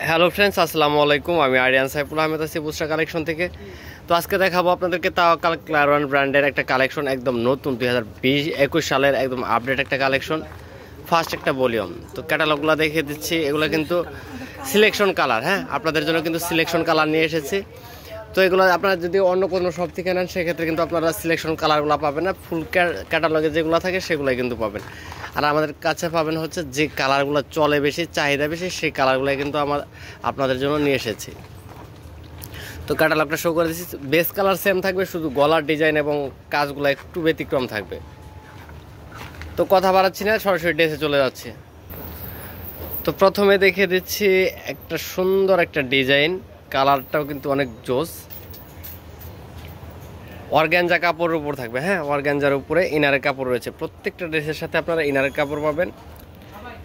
Hello friends, আসসালামু আলাইকুম। আমি আরিয়ান সাইফুল আহমেদ আছি বুসরা কালেকশন থেকে। তো আজকে দেখাবো আপনাদেরকে তাওয়াক্কাল ক্লারওয়ান ব্র্যান্ডের একটা কালেকশন, একদম নতুন 2020-21 সালের একদম আপডেট একটা কালেকশন, ফার্স্ট একটা ভলিউম। তো ক্যাটালগুলো দেখিয়ে দিচ্ছি। এগুলো কিন্তু সিলেকশন কালার, হ্যাঁ, আপনাদের জন্য কিন্তু সিলেকশন কালার নিয়ে এসেছি। তো এগুলো আপনারা যদি অন্য কোনো শপ থেকে নেন সেক্ষেত্রে কিন্তু আপনারা সিলেকশন কালারগুলো পাবেন না, ফুল ক্যাটালগে যেগুলো থাকে সেগুলোই কিন্তু পাবেন। আর আমাদের কাছে পাবেন হচ্ছে যে কালারগুলো চলে বেশি, চাহিদা বেশি, সেই কালারগুলো কিন্তু আপনাদের জন্য নিয়ে এসেছি। তো ক্যাটালগটা শো করে দিচ্ছি। বেস কালার সেম থাকবে, শুধু গলার ডিজাইন এবং কাজগুলো একটু ব্যতিক্রম থাকবে। তো কথা বাড়াচ্ছি না, সরাসরি ড্রেসে চলে যাচ্ছি। তো প্রথমে দেখিয়ে দিচ্ছি একটা সুন্দর একটা ডিজাইন, কালারটাও কিন্তু অনেক জোস। অর্গানজা কাপড়ের উপর থাকবে, হ্যাঁ, অর্গানজার উপরে ইনারের কাপড় রয়েছে। প্রত্যেকটা ড্রেসের সাথে আপনারা ইনারের কাপড় পাবেন।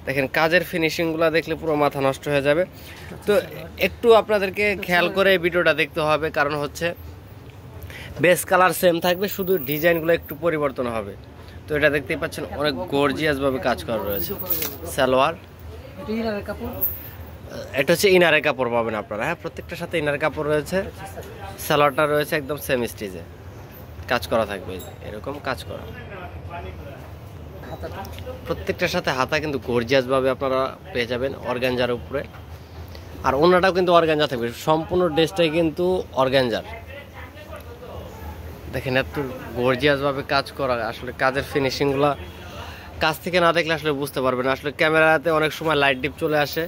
দেখেন কাজের ফিনিশিংগুলো দেখলে পুরো মাথা নষ্ট হয়ে যাবে। তো একটু আপনাদেরকে খেয়াল করে ভিডিওটা দেখতে হবে, কারণ হচ্ছে বেস কালার সেম থাকবে, শুধু ডিজাইনগুলো একটু পরিবর্তন হবে। তো এটা দেখতেই পাচ্ছেন অনেক গর্জিয়াসভাবে কাজ করা রয়েছে। সালোয়ার, এটা হচ্ছে ইনারের কাপড় পাবেন আপনারা, হ্যাঁ, প্রত্যেকটার সাথে ইনারের কাপড় রয়েছে। সালোয়ারটা রয়েছে একদম সেম স্টিচে কাজ করা থাকবে, এরকম কাজ করা। প্রত্যেকটার সাথে হাতা কিন্তু গর্জিয়াস ভাবে আপনারা পেয়ে যাবেন অর্গানজার উপরে। আর ওনাটাও কিন্তু অর্গানজা থাকবে, সম্পূর্ণ ড্রেসটাই কিন্তু অর্গানজার। দেখেন এত গর্জিয়াস ভাবে কাজ করা, আসলে কাজের ফিনিশিংগুলো কাছ থেকে না দেখলে আসলে বুঝতে পারবেন। আসলে ক্যামেরাতে অনেক সময় লাইট ডিপ চলে আসে।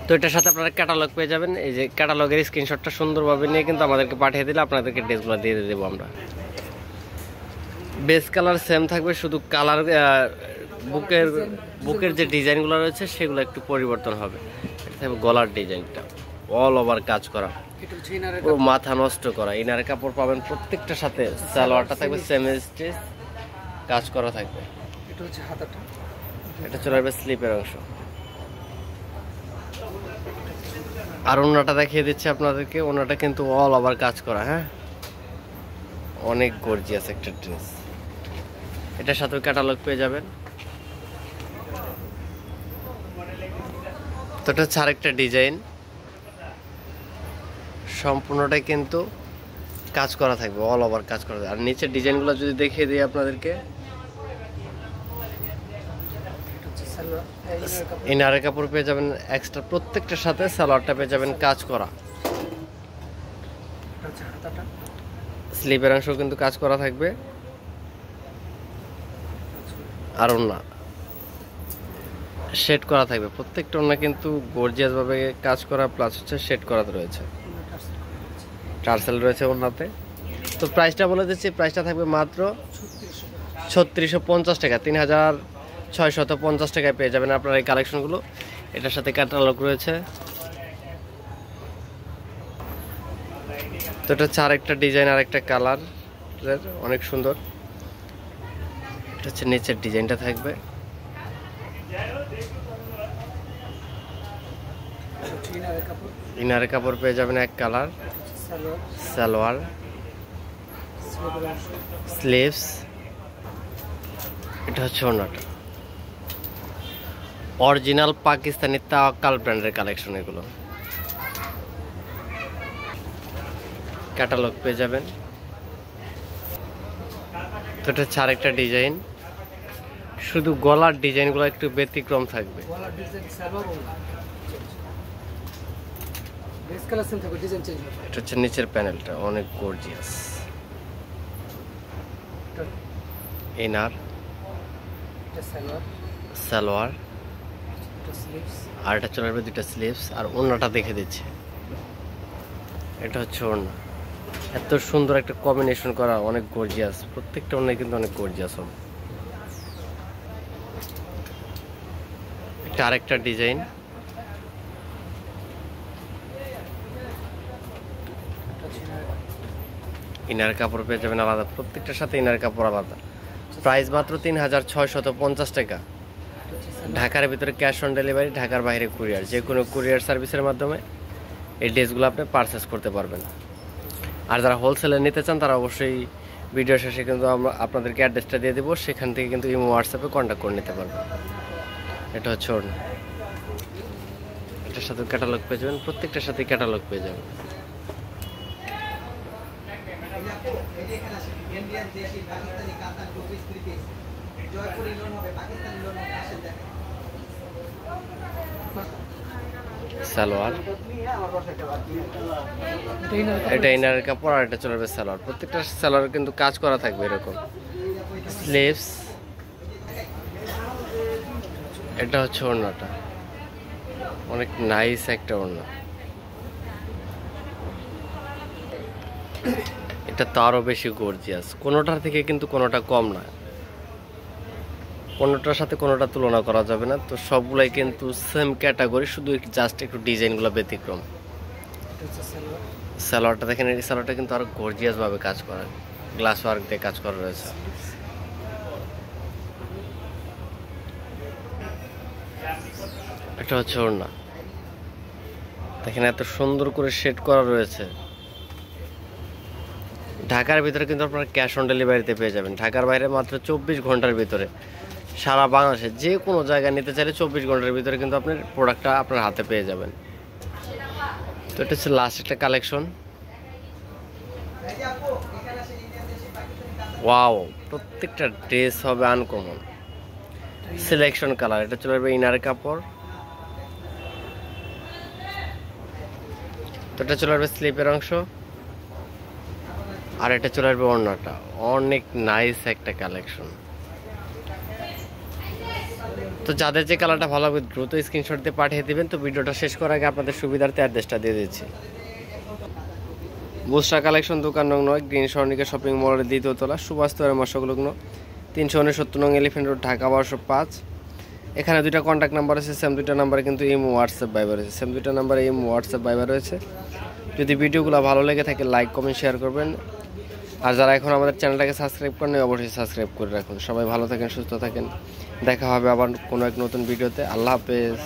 তো এটার সাথে আপনারা ক্যাটালগ পেয়ে যাবেন। এই যে ক্যাটালগের স্ক্রিনশটটা সুন্দরভাবে নিয়ে কিন্তু আমাদেরকে পাঠিয়ে দিলে আপনাদেরকে ড্রেসগুলো দিয়ে দেবো আমরা। বেস কালার সেম থাকবে, শুধু কালার বুকের যে ডিজাইনগুলো রয়েছে সেগুলো একটু পরিবর্তন হবে। এটা থাকবে গলার ডিজাইনটা অল ওভার কাজ করা, পুরো মাথা নষ্ট করা। ইনারের কাপড় পাবেন প্রত্যেকটার সাথে। সালোয়ারটা থাকবে সেম স্টিচ কাজ করা থাকবে। এটা হচ্ছে হাতাটা, এটা চলে আসবে স্লিপের অংশ। আর ওনাটা দেখিয়ে দিচ্ছি আপনাদেরকে, ওনাটা কিন্তু অল ওভার কাজ করা, হ্যাঁ, অনেক গর্জিয়াস একটা ড্রেস। এটার সাথে ক্যাটালগ পেয়ে যাবেন। তো এটা হচ্ছে আরেকটা ডিজাইন, সম্পূর্ণটাই কিন্তু কাজ করা থাকবে, অল ওভার কাজ করা থাকবে। আর নিচের ডিজাইনগুলো যদি দেখিয়ে দিই আপনাদেরকে, ইনারের কাপড় পেয়ে যাবেন এক্সট্রা, প্রত্যেকটার সাথে সালোয়ারটা পেয়ে যাবেন কাজ করা। স্লিপের অংশ কিন্তু কাজ করা থাকবে। আর ওড়না শেড করা থাকবে, প্রত্যেকটা ওড়না কিন্তু গর্জিয়াস ভাবে কাজ করা, প্লাস হচ্ছে শেড করা রয়েছে, টার্সেল রয়েছে ওড়নাতে। তো প্রাইসটা বলে দিচ্ছি, প্রাইসটা থাকবে মাত্র 3650 টাকা, 3650 টাকায় পেয়ে যাবেন আপনারা এই কালেকশনগুলো। এটার সাথে ক্যাটালগ রয়েছে। তো এটা হচ্ছে আরেকটা ডিজাইন, আরেকটা কালার, অনেক সুন্দর। এটা হচ্ছে নিচের ডিজাইনটা থাকবে। ইনারের কাপড় পেয়ে যাবেন এক কালার, সালোয়ার, স্লিভস। এটা হচ্ছে ওড়নাটা, অরিজিনাল পাকিস্তানি তাওয়াক্কাল ব্র্যান্ডের কালেকশন এগুলো। ক্যাটালগ পেয়ে যাবেন। তো এটা হচ্ছে আরেকটা ডিজাইন, শুধু গলার ডিজাইনগুলো একটু ব্যতিক্রম থাকবে। এটা হচ্ছে নিচের প্যানেলটা অনেক গর্জিয়াস। ইনার, সালোয়ার, আর এটা চলে আসবে দুইটা স্লিভস। আর ওড়নাটা দেখে দিচ্ছে, এটা হচ্ছে ওড়না। এত সুন্দর একটা কম্বিনেশন করা, অনেক গর্জিয়াস। প্রত্যেকটা ওড়না কিন্তু অনেক গর্জিয়াস হবে। এটা আরেকটা ডিজাইন, ইনার কাপড় পেয়ে যাবেন আলাদা, প্রত্যেকটার সাথে ইনার কাপড় আলাদা। প্রাইস মাত্র 3650 টাকা। ঢাকার ভিতরে ক্যাশ অন ডেলিভারি, ঢাকার বাইরে কুরিয়ার, যে কোনো কুরিয়ার সার্ভিসের মাধ্যমে এই ড্রেসগুলো আপনি পারচেস করতে পারবেন। আর যারা হোলসেলে নিতে চান তারা অবশ্যই ভিডিও শেষে কিন্তু আমরা আপনাদেরকে অ্যাড্রেসটা দিয়ে দেবো, সেখান থেকে কিন্তু ইমো হোয়াটসঅ্যাপে কন্ট্যাক্ট করে নিতে পারবেন। এটা হচ্ছে ওড়না। এটার সাথে ক্যাটালগ পেয়ে যাবেন, প্রত্যেকটার সাথে ক্যাটালগ পেয়ে যাবেন। সালোয়ার, এটা ইনারের কাপড়, আর এটা চলে যাবে সালোয়ার। প্রত্যেকটা সালোয়ার কিন্তু কাজ করা থাকবে এরকম। স্লিভস, এটা হচ্ছে ওড়নাটা, অনেক নাইস একটা ওড়না। এটা তো আরো বেশি গর্জিয়াস, কোনোটার থেকে কিন্তু কোনোটা কম না, কোনোটার সাথে কোনোটা তুলনা করা যাবে না। তো সবগুলাই কিন্তু সেম ক্যাটাগরি, শুধু জাস্ট একটু ডিজাইনগুলো ব্যতিক্রম। সালোয়ারটা দেখেন, এই সালোয়ারটা কিন্তু আরো গর্জিয়াস ভাবে কাজ করা, গ্লাস ওয়ার্ক দিয়ে কাজ করা রয়েছে। এটা হচ্ছে ওড়না, দেখেন এত সুন্দর করে শেড করা রয়েছে। ঢাকার ভিতরে কিন্তু আপনারা ক্যাশ অন ডেলিভারিতে পেয়ে যাবেন। ঢাকার বাইরে মাত্র 24 ঘন্টার ভিতরে, সারা বাংলাদেশে যে কোনো জায়গায় নিতে চাইলে 24 ঘন্টার ভিতরে কিন্তু আপনার প্রোডাক্টটা আপনার হাতে পেয়ে যাবেন। তো এটা হচ্ছে লাস্ট একটা কালেকশন। ওয়াও, প্রত্যেকটা ড্রেস হবে আনকমন, সিলেকশন কালার। এটা চলে আসবে ইনার কাপড়, তো এটা চলে আসবে স্লিপের অংশ, আর এটা চলে আসবে ওড়নাটা। অনেক নাইস একটা কালেকশন। তো যাদের যে কালারটা ভালো হবে দ্রুত স্ক্রিনশট দিয়ে পাঠিয়ে দিবেন। তো ভিডিওটা শেষ করার আগে আপনাদের সুবিধার্থে অ্যাড্রেসটা দিয়ে দিচ্ছি। বুশরা কালেকশন, দোকান নং 9, গ্রিন স্বর্ণিকা শপিং মলের 2য় তলা, সুভাষ মশাগুলগ্ন, 369 নং এলিফেন্ট রোড, ঢাকা 1205। এখানে 2টা কন্ট্যাক্ট নাম্বার আছে, সেম 2টা নাম্বারে কিন্তু ইমো হোয়াটসঅ্যাপ ভাইবার রয়েছে, সেম 2টা নাম্বারে ইমো হোয়াটসঅ্যাপ ভাইবার রয়েছে। যদি ভিডিওগুলো ভালো লেগে থাকে লাইক কমেন্ট শেয়ার করবেন, আর যারা এখন আমাদের চ্যানেলটাকে সাবস্ক্রাইব করেন অবশ্যই সাবস্ক্রাইব করে রাখুন। সবাই ভালো থাকেন, সুস্থ থাকেন, দেখা হবে আবার কোনো এক নতুন ভিডিওতে। আল্লাহ হাফেজ।